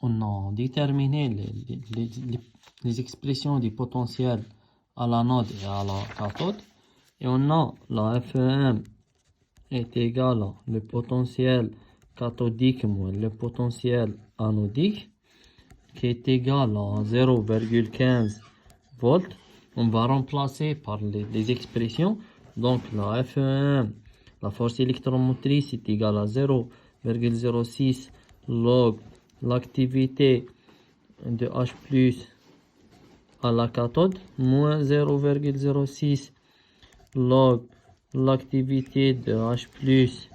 on a déterminé les expressions du potentiel à l'anode et à la cathode. Et on a la FEM est égal à le potentiel cathodique moins le potentiel anodique qui est égal à 0,15 volts. On va remplacer par les expressions. Donc la FEM, la force électromotrice est égale à 0,06 log l'activité de H plus à la cathode moins 0,06 log l'activité de H plus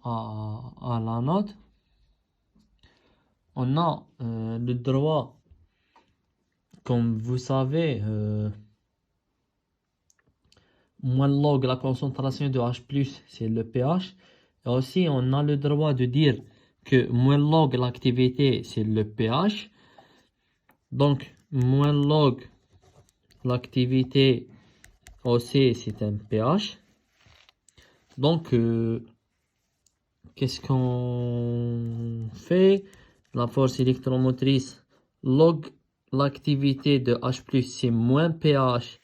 à l'anode. On a le droit, comme vous savez, moins log la concentration de H plus, c'est le pH. Et aussi, on a le droit de dire que moins log l'activité, c'est le pH. Donc, moins log l'activité aussi, c'est un pH. Donc, qu'est-ce qu'on fait? La force électromotrice, log l'activité de H+, c'est moins pH.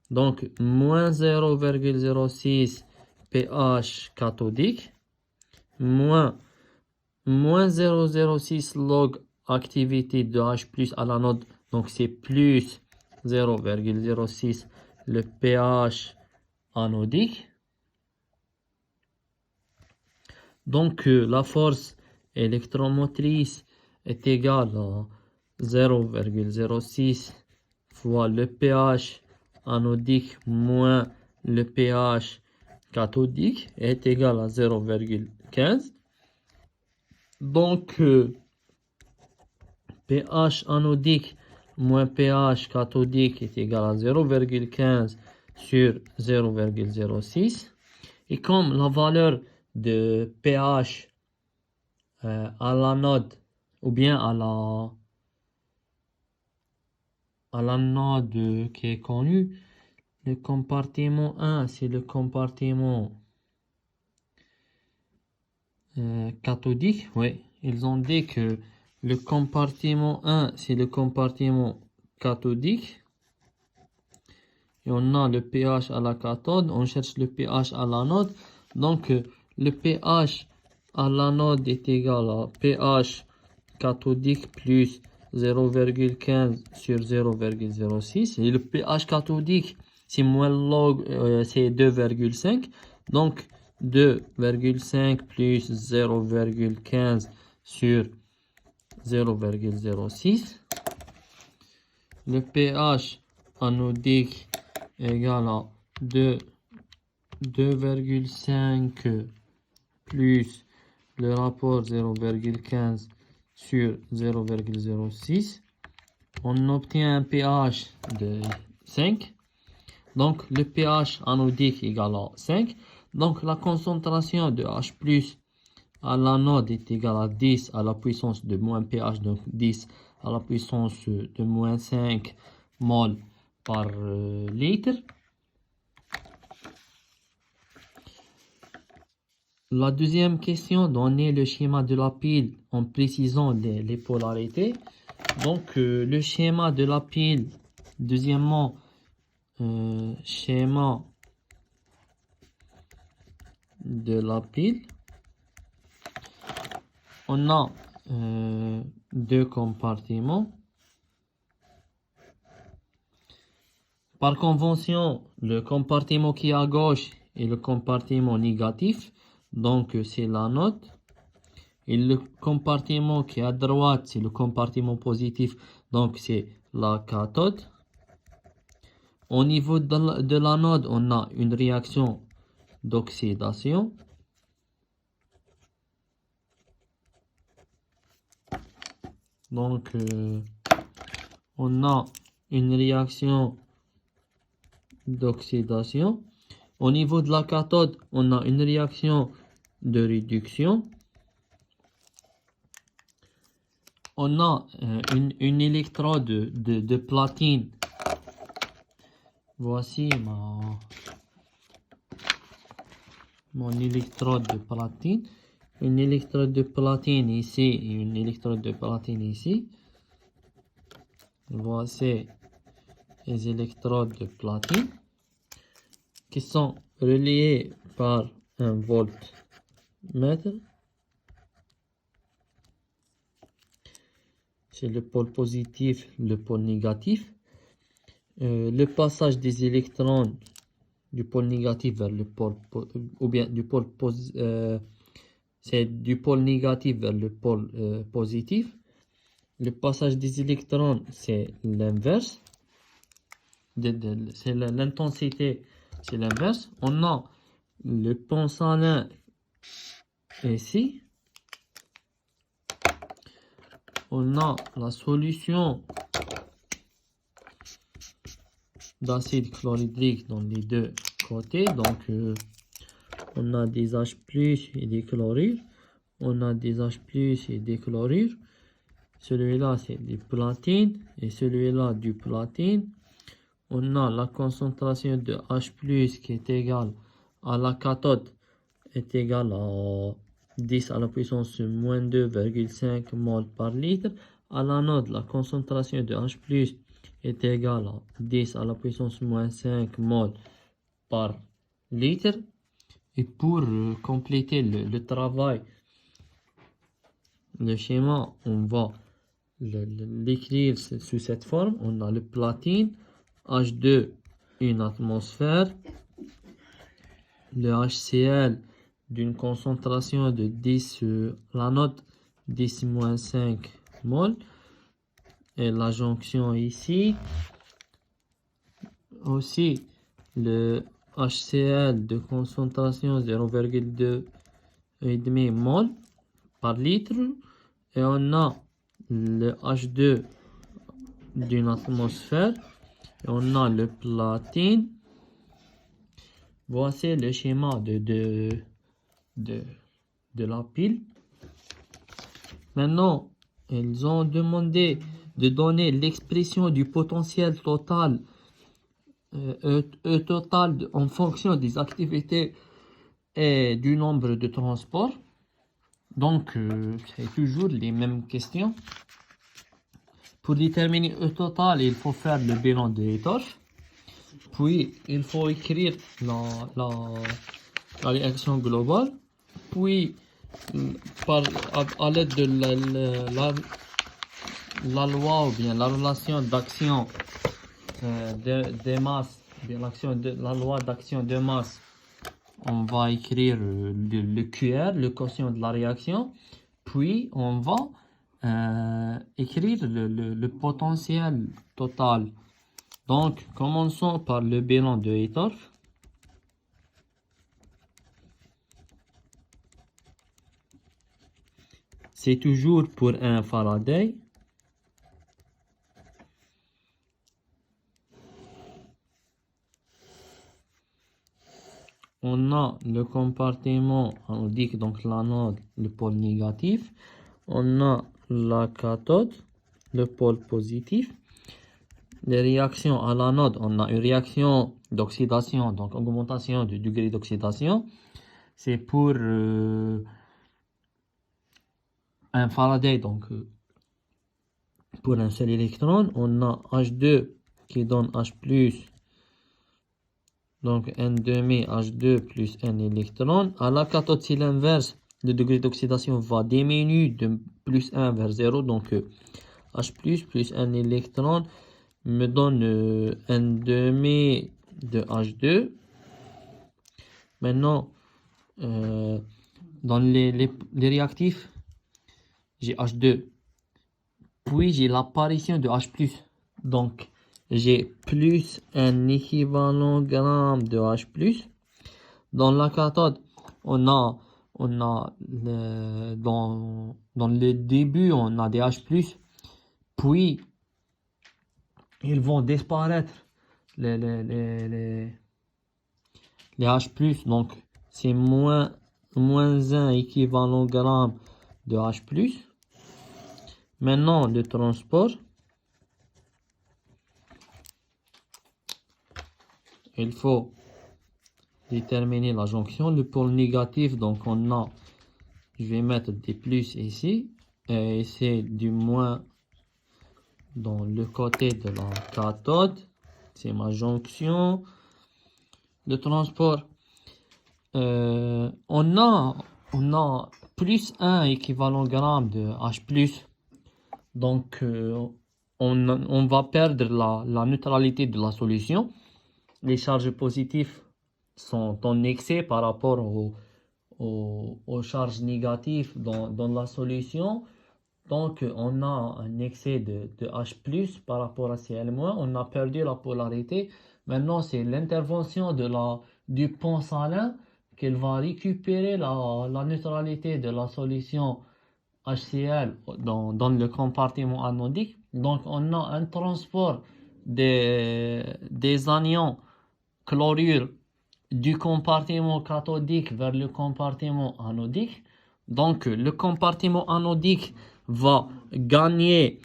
Donc, moins 0,06 pH cathodique, moins 0,06 log activité de H+ à l'anode. Donc, c'est plus 0,06 le pH anodique. Donc, la force électromotrice est égale à 0,06 fois le pH anodique moins le pH cathodique est égal à 0,15. Donc, pH anodique moins pH cathodique est égal à 0,15 sur 0,06. Et comme la valeur de pH à l'anode ou bien à l'anode qui est connue, le compartiment 1 c'est le compartiment cathodique. Oui, ils ont dit que le compartiment 1 c'est le compartiment cathodique. Et on a le pH à la cathode, on cherche le pH à l'anode. Donc le pH à l'anode est égal à pH cathodique plus 0,15 sur 0,06. Et le pH cathodique, c'est moins log, c'est 2,5. Donc 2,5 plus 0,15 sur 0,06. Le pH anodique égale à 2,5 plus le rapport 0,15 sur 0,06. On obtient un pH de 5. Donc le pH anodique égale à 5. Donc la concentration de H plus à l'anode est égale à 10 à la puissance de moins pH, donc 10 à la puissance de moins 5 mol par litre. La deuxième question, donner le schéma de la pile en précisant les polarités. Donc le schéma de la pile, deuxièmement, schéma de la pile. On a deux compartiments. Par convention, le compartiment qui est à gauche est le compartiment négatif, donc c'est l'anode. Et le compartiment qui est à droite, c'est le compartiment positif, donc c'est la cathode. Au niveau de l'anode, on a une réaction d'oxydation. Donc, on a une réaction d'oxydation. Au niveau de la cathode, on a une réaction de réduction. On a une électrode de platine. Voici mon électrode de platine une électrode de platine ici et une électrode de platine ici. Voici les électrodes de platine qui sont reliées par un voltmètre. C'est le pôle positif, le pôle négatif. Le passage des électrons du pôle négatif vers le pôle ou bien du pôle c'est du pôle négatif vers le pôle positif. Le passage des électrons, c'est l'inverse. C'est l'intensité, c'est l'inverse. On a le pont sanguin ici. On a la solution d'acide chlorhydrique dans les deux côtés. Donc, on a des H+ et des chlorures. On a des H+ et des chlorures. Celui-là, c'est du platine et celui-là, du platine. On a la concentration de H+ qui est égale à la cathode est égale à 10 à la puissance moins 2,5 mol par litre. À l'anode, la concentration de H+ est égale à 10 à la puissance moins 5 mol par litre. Et pour compléter le travail, le schéma, on va l'écrire sous cette forme. On a le platine, H2, une atmosphère, le HCl d'une concentration de 10 l'anode 10-5 mol et la jonction ici aussi le HCl de concentration 0,2 et demi mol par litre et on a le H2 d'une atmosphère et on a le platine. Voici le schéma de la pile. Maintenant, ils ont demandé de donner l'expression du potentiel total, E total en fonction des activités et du nombre de transports. Donc, c'est toujours les mêmes questions. Pour déterminer E total, il faut faire le bilan de Etorf. Puis, il faut écrire la réaction globale. Puis, à l'aide de la loi ou bien la relation d'action des masses, bien la loi d'action de masse, on va écrire le QR, le quotient de la réaction. Puis, on va écrire le potentiel total. Donc, commençons par le bilan de Etorf. C'est toujours pour un Faraday. On a le compartiment, on dit que donc l'anode, le pôle négatif. On a la cathode, le pôle positif. Les réactions à l'anode, on a une réaction d'oxydation, donc augmentation du degré d'oxydation. C'est pour un Faraday, donc pour un seul électron. On a H2 qui donne H+, donc N demi H2 plus un électron. À la cathode, c'est l'inverse. Le degré d'oxydation va diminuer de plus 1 vers 0. Donc H plus un électron me donne N demi de H2. Maintenant, dans les réactifs, j'ai H2. Puis j'ai l'apparition de H+. Donc, j'ai plus un équivalent gramme de H+. Dans la cathode, on a dans le début, on a des H+. Puis, ils vont disparaître les H+. Donc, c'est moins 1 équivalent gramme de H+. Maintenant, le transport. Il faut déterminer la jonction. Le pôle négatif, donc on a je vais mettre des plus ici. Et c'est du moins dans le côté de la cathode. C'est ma jonction de transport. On a plus 1 équivalent gramme de H+. Donc, on va perdre la neutralité de la solution. Les charges positives sont en excès par rapport aux charges négatives dans la solution. Donc, on a un excès de H+, par rapport à Cl-. On a perdu la polarité. Maintenant, c'est l'intervention du pont salin qu'elle va récupérer la neutralité de la solution HCl dans le compartiment anodique. Donc, on a un transport des anions chlorure du compartiment cathodique vers le compartiment anodique. Donc, le compartiment anodique va gagner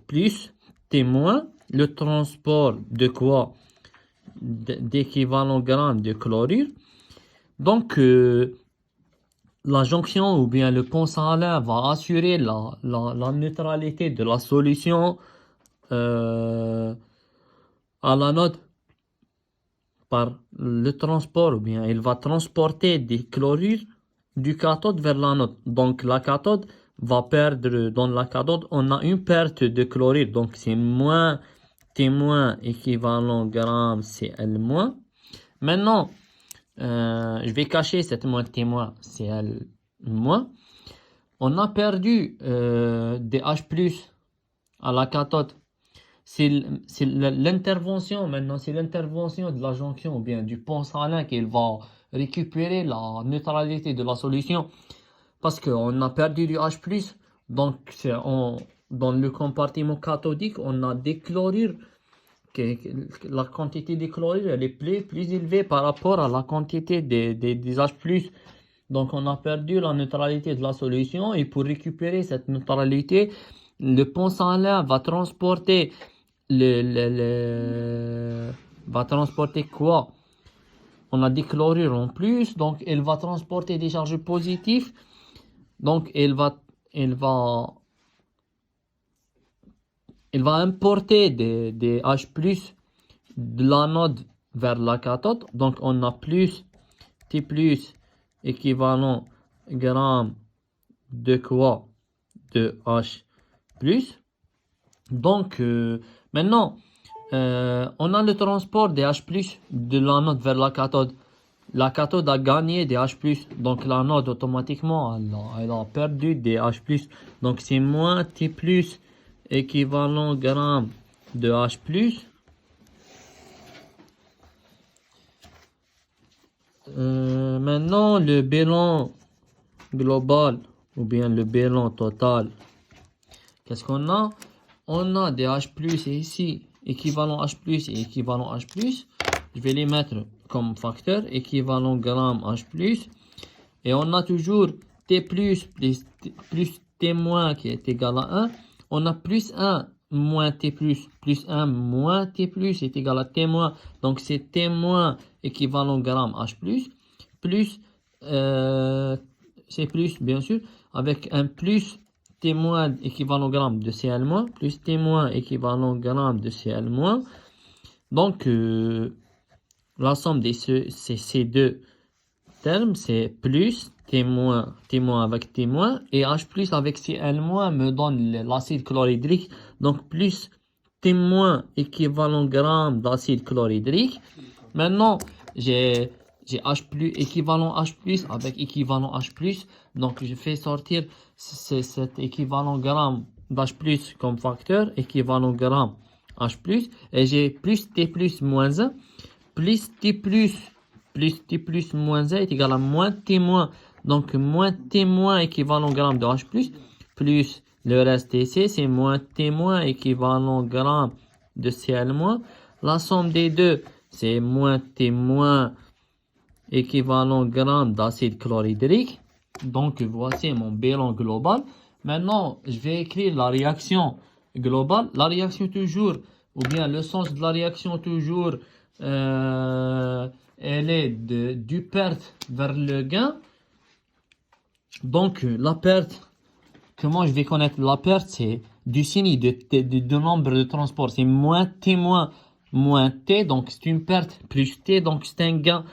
plus T-, le transport de quoi? D'équivalent gramme de chlorure. Donc, la jonction ou bien le pont salin va assurer la neutralité de la solution à l'anode par le transport, ou bien il va transporter des chlorures du cathode vers l'anode. Donc la cathode va perdre, dans la cathode on a une perte de chlorure, donc c'est moins T- équivalent gramme Cl-. Maintenant, je vais cacher cette moins T- Cl-. On a perdu des H+ à la cathode. C'est l'intervention maintenant, c'est l'intervention de la jonction ou bien du pont salin qui va récupérer la neutralité de la solution, parce qu'on a perdu du H+. Donc dans le compartiment cathodique, on a des chlorures. La quantité de chlorure elle est plus élevée par rapport à la quantité des H+. Donc on a perdu la neutralité de la solution, et pour récupérer cette neutralité, le pont salin va transporter va transporter quoi? On a des chlorures en plus, donc elle va transporter des charges positives. Donc elle va importer des H+ de l'anode vers la cathode. Donc on a plus T+ équivalent gramme de quoi? De H+. Donc maintenant, on a le transport des H+ de l'anode vers la cathode. La cathode a gagné des H+, donc l'anode automatiquement elle a perdu des H+. Donc c'est moins T+ équivalent gramme de H+. Maintenant, le bilan global ou bien le bilan total, qu'est-ce qu'on a? On a des H+ ici, équivalent H+ et équivalent H+. Je vais les mettre comme facteur, équivalent gramme H+. Et on a toujours T+ plus T- qui est égal à 1. On a plus 1 moins T+, plus 1 moins T+ est égal à T-. Donc c'est T- équivalent gramme H+, plus, c'est plus bien sûr, avec un plus T- équivalent gramme de Cl-, plus T- équivalent gramme de Cl-. Donc la somme de ces deux termes, c'est plus T-, avec T- et H+ avec Cl- me donne l'acide chlorhydrique. Donc plus T- équivalent gramme d'acide chlorhydrique. Maintenant, j'ai H+, équivalent H+ avec équivalent H+. Donc je fais sortir cet équivalent gramme d'H+ comme facteur, équivalent gramme H+, et j'ai plus T+ moins 1, plus T+, moins 1 est égal à moins T-. Donc moins T- équivalent gramme de H+, plus le reste ici, c'est moins T- équivalent gramme de Cl-. La somme des deux, c'est moins T- équivalent gramme d'acide chlorhydrique. Donc voici mon bilan global. Maintenant, je vais écrire la réaction globale. La réaction toujours, ou bien le sens de la réaction toujours, elle est du perte vers le gain. Donc, la perte, comment je vais connaître la perte? C'est du signe de nombre de transports. C'est moins T moins T, donc c'est une perte, plus T, donc c'est un gain.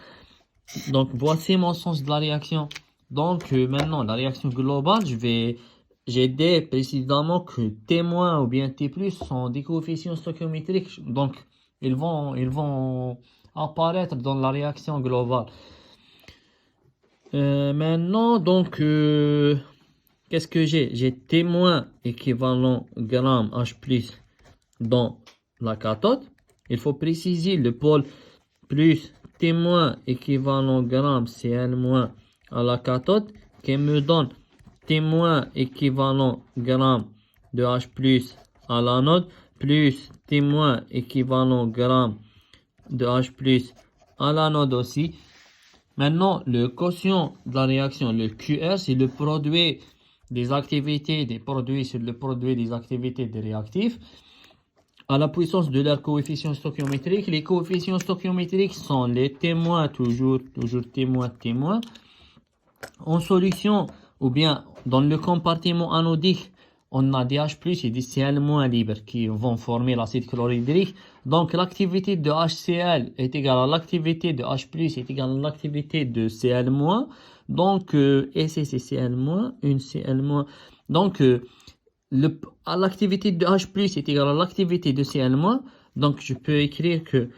Donc, voici mon sens de la réaction. Donc, maintenant, la réaction globale, j'ai dit précisément que T- ou bien T+, sont des coefficients stoichiométriques. Donc, ils vont apparaître dans la réaction globale. Maintenant, donc, qu'est-ce que j'ai? J'ai T- équivalent gramme H+ dans la cathode. Il faut préciser le pôle plus T- équivalent gramme Cl- à la cathode qui me donne T- équivalent gramme de H+ à l'anode plus T- équivalent gramme de H+ à l'anode aussi. Maintenant, le quotient de la réaction, le QR, c'est le produit des activités des produits sur le produit des activités des réactifs à la puissance de leur coefficient stoichiométrique. Les coefficients stoichiométriques sont les témoins, toujours témoins. En solution, ou bien dans le compartiment anodique, on a des H+ et des Cl- libres qui vont former l'acide chlorhydrique. Donc l'activité de HCl est égale à l'activité de H+ est égale à l'activité de Cl-. Donc, et c'est Cl-, une Cl-. Donc, l'activité de H+ est égale à l'activité de Cl-. Donc, je peux écrire que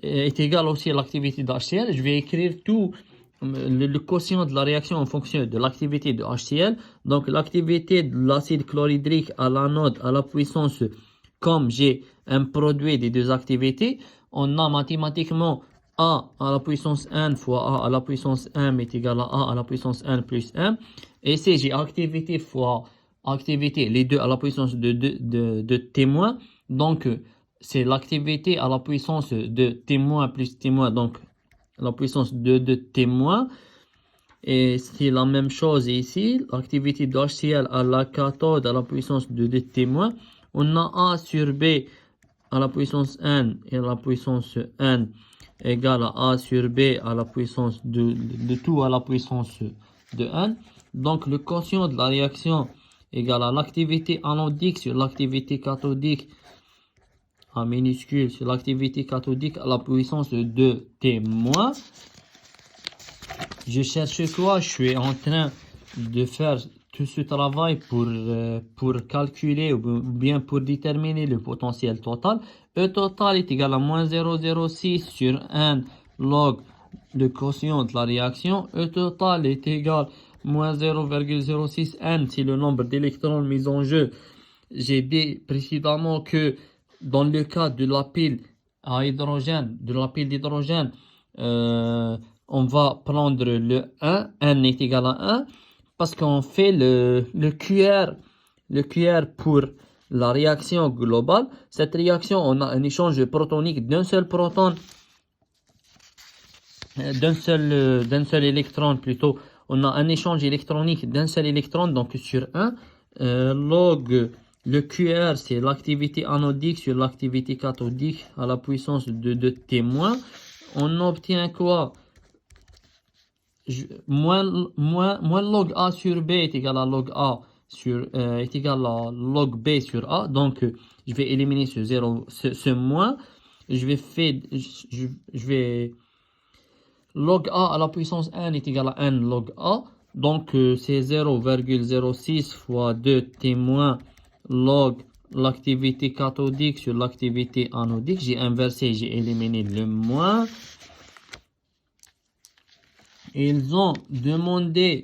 est égal aussi à l'activité de HCl. Je vais écrire tout le quotient de la réaction en fonction de l'activité de HCl. Donc, l'activité de l'acide chlorhydrique à l'anode à la puissance, comme j'ai un produit des deux activités, on a mathématiquement A à la puissance n fois A à la puissance m est égal à A à la puissance n plus m. Et si j'ai activité fois activité, les deux à la puissance de témoin. Donc, c'est l'activité à la puissance de témoin plus témoin, donc la puissance de témoin. Et c'est la même chose ici, l'activité de HCl à la cathode à la puissance de témoin. On a A sur B à la puissance n et à la puissance n égale à A sur B à la puissance de tout à la puissance de n. Donc le quotient de la réaction égale à l'activité anodique sur l'activité cathodique en minuscule sur l'activité cathodique à la puissance de T-. Je cherche quoi? Je suis en train de faire tout ce travail pour calculer ou bien pour déterminer le potentiel total. E total est égal à moins 0,06 sur 1 log le quotient de la réaction. E total est égal à moins 0,06 n, c'est le nombre d'électrons mis en jeu. J'ai dit précédemment que dans le cas de la pile à hydrogène, on va prendre le 1, n est égal à 1, parce qu'on fait le QR pour la réaction globale. Cette réaction, on a un échange protonique d'un seul proton, d'un seul électron plutôt. On a un échange électronique d'un seul électron, donc sur 1, log le QR, c'est l'activité anodique sur l'activité cathodique à la puissance de T-. On obtient quoi? Moins log A sur B est égal à log A est égal à log B sur A. Donc, je vais éliminer ce 0, ce moins. Je vais log A à la puissance n est égal à n log A. Donc, c'est 0,06 fois 2 T- log l'activité cathodique sur l'activité anodique. J'ai inversé, j'ai éliminé le moins. Ils ont demandé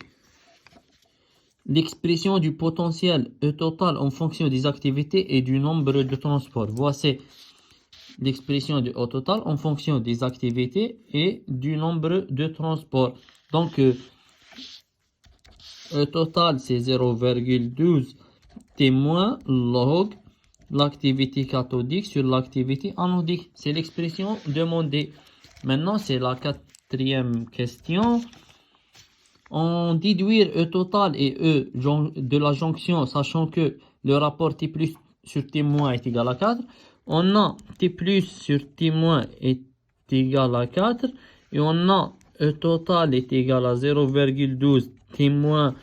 l'expression du potentiel E total en fonction des activités et du nombre de transports. Voici l'expression de E total en fonction des activités et du nombre de transports. Donc, E total, c'est 0,12 T- log l'activité cathodique sur l'activité anodique. C'est l'expression demandée. Maintenant, c'est la quatrième question. En déduire E total et E de la jonction, sachant que le rapport T+ sur T- est égal à 4, on a T+ sur T- est égal à 4, et on a E total est égal à 0,12 témoin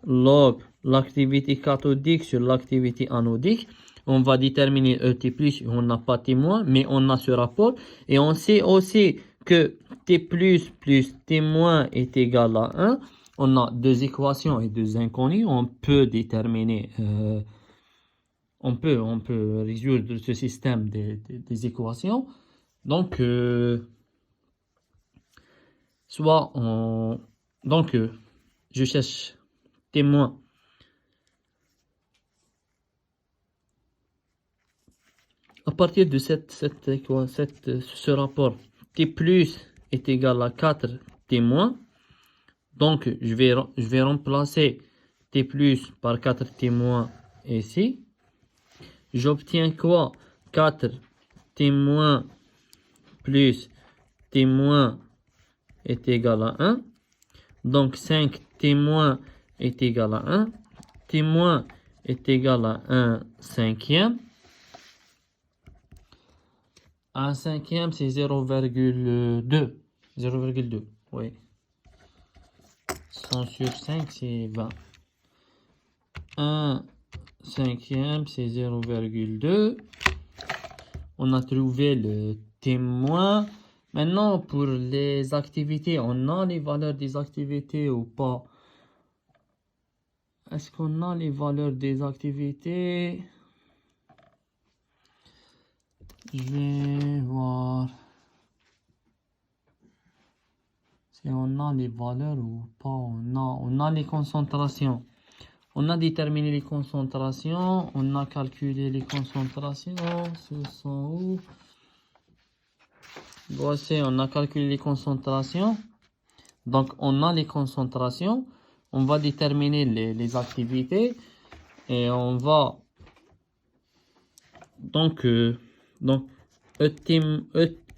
log l'activité cathodique sur l'activité anodique. On va déterminer ET+, on n'a pas témoin, mais on a ce rapport. Et on sait aussi que T+, plus témoin est égal à 1. On a deux équations et deux inconnues. On peut déterminer, on peut résoudre ce système des équations. Donc, je cherche témoin. À partir de ce rapport, T plus est égal à 4 témoins. Donc, je vais remplacer T plus par 4 témoins ici. J'obtiens quoi? 4 témoins plus témoins est égal à 1. Donc, 5 témoins est égal à 1. Témoin est égal à 1 cinquième. 1 cinquième, c'est 0,2. 0,2, oui. 100 sur 5, c'est 20. 1 cinquième, c'est 0,2. On a trouvé le témoin. Maintenant, pour les activités, on a les valeurs des activités ou pas? Est-ce qu'on a les valeurs des activités? Je vais voir si on a les valeurs ou pas. On a les concentrations. On a déterminé les concentrations. On a calculé les concentrations. Ce sont où? Voici, on a calculé les concentrations. Donc, on a les concentrations. On va déterminer les activités. Et on va... Donc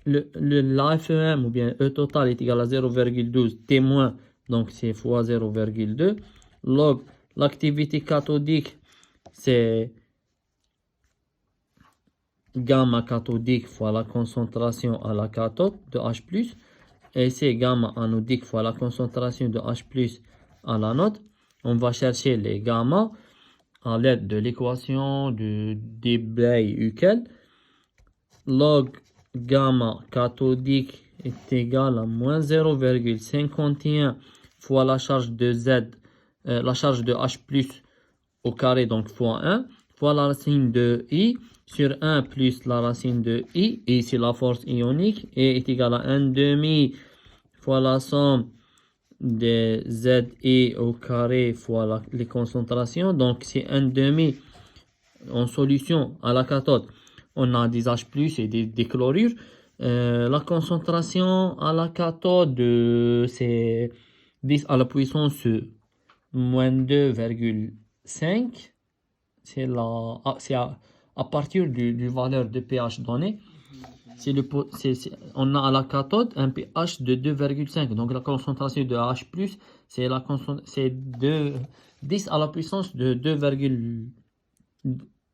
la FEM ou bien E total est égal à 0,12 témoin, donc c'est fois 0,2. Log l'activité cathodique, c'est gamma cathodique fois la concentration à la cathode de H+, et c'est gamma anodique fois la concentration de H+ à l'anode. On va chercher les gamma à l'aide de l'équation de Debye-Hückel. Log gamma cathodique est égal à moins 0,51 fois la charge de Z, la charge de H+ au carré, donc fois 1, fois la racine de I sur 1 plus la racine de I, et ici la force ionique, et est égal à 1 demi fois la somme de ZI au carré fois les concentrations. Donc c'est 1 demi en solution à la cathode. On a des H+ et des chlorures. La concentration à la cathode, c'est 10 à la puissance moins 2,5. C'est à partir du valeur de pH donné. On a à la cathode un pH de 2,5. Donc la concentration de H+, c'est 10 à la puissance de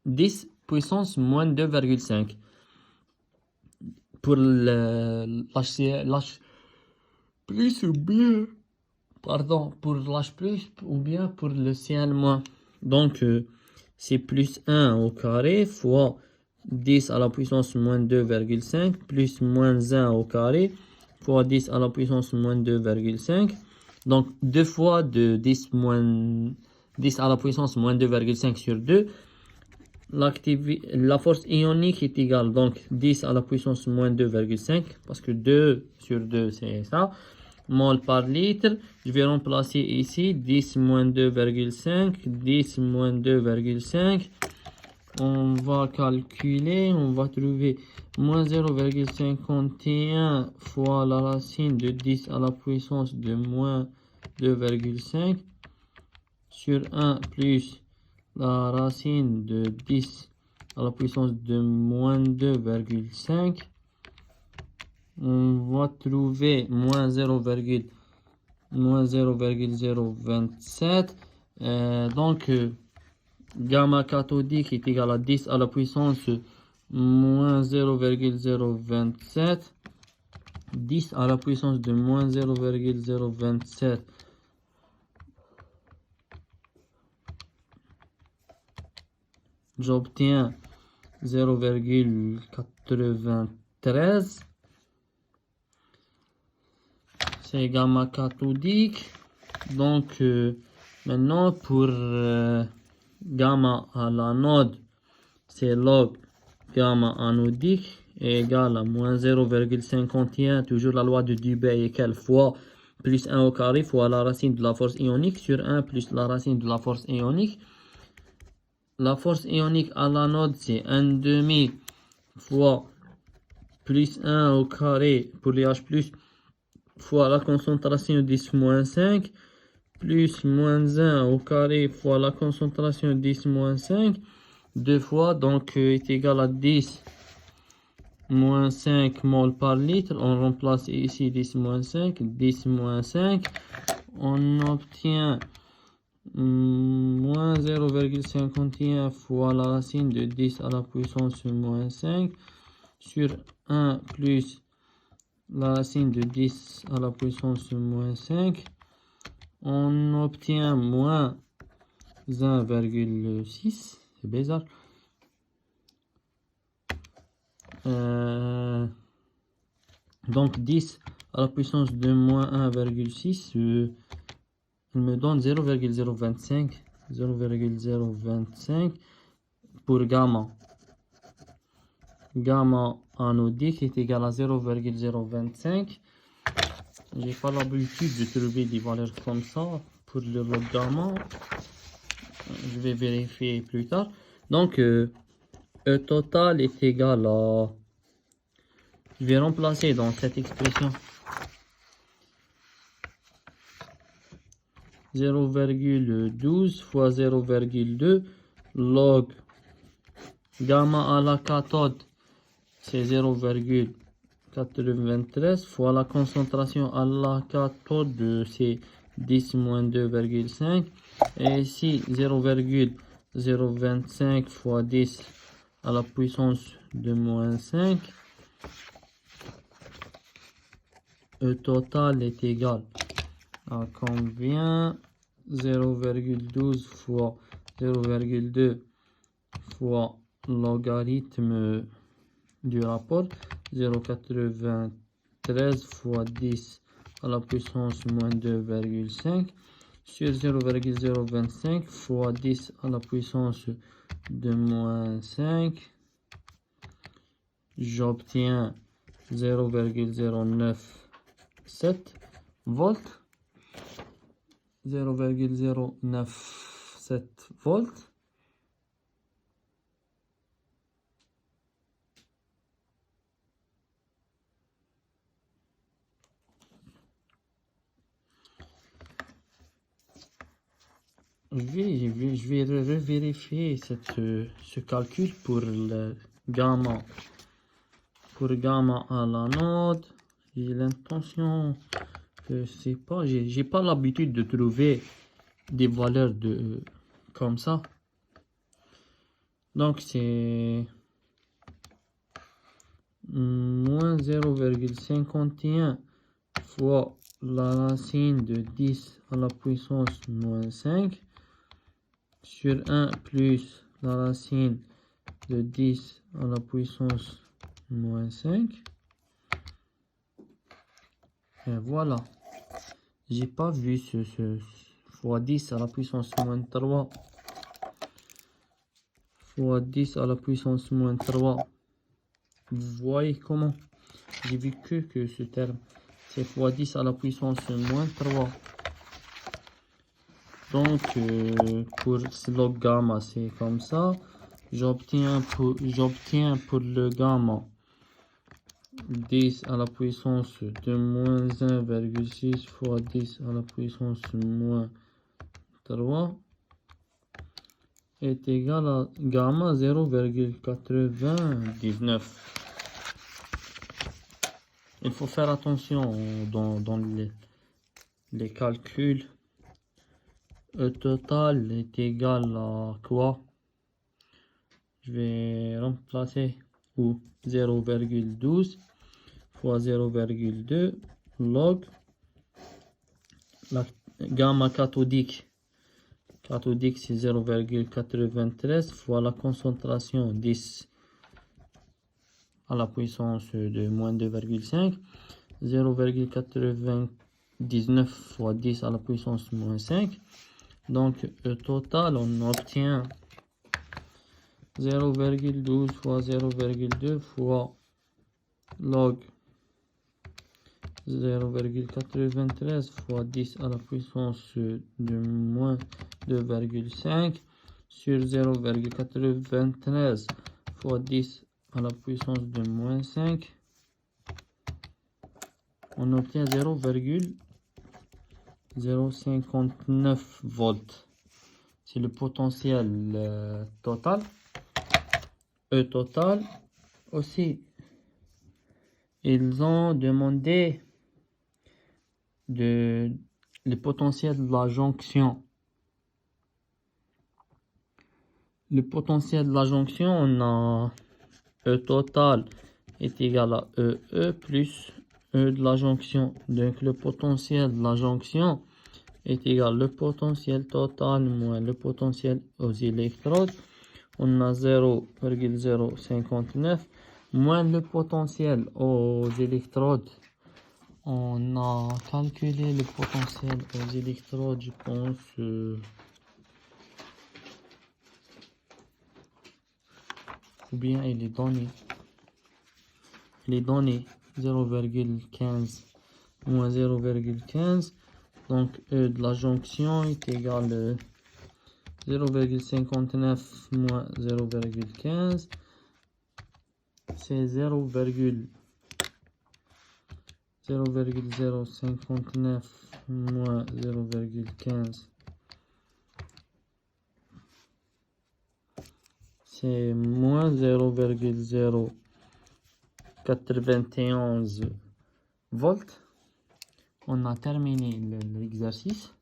10 puissance moins 2,5. Pour l'H plus ou bien, pardon, pour l'H plus ou bien pour le Cn-. Donc, c'est plus 1 au carré fois 10 à la puissance moins 2,5 plus moins 1 au carré fois 10 à la puissance moins 2,5. Donc, 2 fois de 10 à la puissance moins 2,5 sur 2. La force ionique est égale donc 10 à la puissance moins 2,5 parce que 2 sur 2 c'est ça, mol par litre. Je vais remplacer ici 10 moins 2,5, 10 moins 2,5. On va calculer, on va trouver moins 0,51 fois la racine de 10 à la puissance de moins 2,5 sur 1 plus la racine de 10 à la puissance de moins 2,5. On va trouver moins 0,027. Donc, gamma cathodique est égal à 10 à la puissance moins 0,027. 10 à la puissance de moins 0,027 j'obtiens 0,93. C'est gamma cathodique. Donc, maintenant, pour gamma à l'anode, c'est log gamma anodique est égal à moins 0,51, toujours la loi de Dubé égale fois plus 1 au carré fois la racine de la force ionique sur 1 plus la racine de la force ionique. La force ionique à l'anode, c'est 1 demi fois plus 1 au carré pour les H+, fois la concentration 10 moins 5, plus moins 1 au carré fois la concentration 10 moins 5, deux fois, donc est égal à 10 moins 5 mol par litre. On remplace ici 10 moins 5, 10 moins 5. On obtient moins 0,51 fois la racine de 10 à la puissance moins 5 sur 1 plus la racine de 10 à la puissance moins 5. On obtient moins 1,6. C'est bizarre. Donc 10 à la puissance de moins 1,6, il me donne 0,025. 0,025 pour gamma. Gamma anodique est égal à 0,025. J'ai pas l'habitude de trouver des valeurs comme ça pour le log gamma. Je vais vérifier plus tard. Donc, E total est égal à... Je vais remplacer dans cette expression 0,12 fois 0,2 log gamma à la cathode, c'est 0,93 fois la concentration à la cathode, c'est 10 moins 2,5. Et ici, 0,025 fois 10 à la puissance de moins 5. E total est égal à combien? 0,12 fois 0,2 fois logarithme du rapport, 0,93 fois 10 à la puissance moins 2,5 sur 0,025 fois 10 à la puissance de moins 5. J'obtiens 0,097 volts. 0,097 volts. Je vais revérifier ce calcul pour le gamma. Pour gamma à l'anode, j'ai l'intention, je sais pas, j'ai pas l'habitude de trouver des valeurs de comme ça. Donc c'est moins 0,51 fois la racine de 10 à la puissance moins 5 sur 1 plus la racine de 10 à la puissance moins 5. Et voilà. J'ai pas vu ce fois 10 à la puissance moins 3 fois 10 à la puissance moins 3. Vous voyez comment? J'ai vu que ce terme. C'est fois 10 à la puissance moins 3. Donc, pour ce log gamma, c'est comme ça. J'obtiens pour le gamma 10 à la puissance de moins 1,6 fois 10 à la puissance moins 3 est égal à gamma 0,99. Il faut faire attention dans les calculs. E total est égal à quoi? Je vais remplacer ou 0,12 fois 0,2 log la gamma cathodique Cathodique, c'est 0,93 fois la concentration 10 à la puissance de moins 2,5. 0,99 fois 10 à la puissance moins 5. Donc, au total, on obtient 0,12 fois 0,2 fois log 0,93 fois 10 à la puissance de moins 2,5 sur 0,93 fois 10 à la puissance de moins 5. On obtient 0,059 volts. C'est le potentiel total. E total. Aussi, ils ont demandé le potentiel de la jonction. Le potentiel de la jonction, on a E total est égal à E plus E de la jonction. Donc le potentiel de la jonction est égal au potentiel total moins le potentiel aux électrodes. On a 0,059 moins le potentiel aux électrodes. On a calculé le potentiel aux électrodes, je pense. Ou bien il est donné. Il est donné 0,15 moins 0,15. Donc E de la jonction est égal à 0,59 moins 0,15. C'est 0,059 moins 0,15. C'est moins 0,091 volts. On a terminé l'exercice.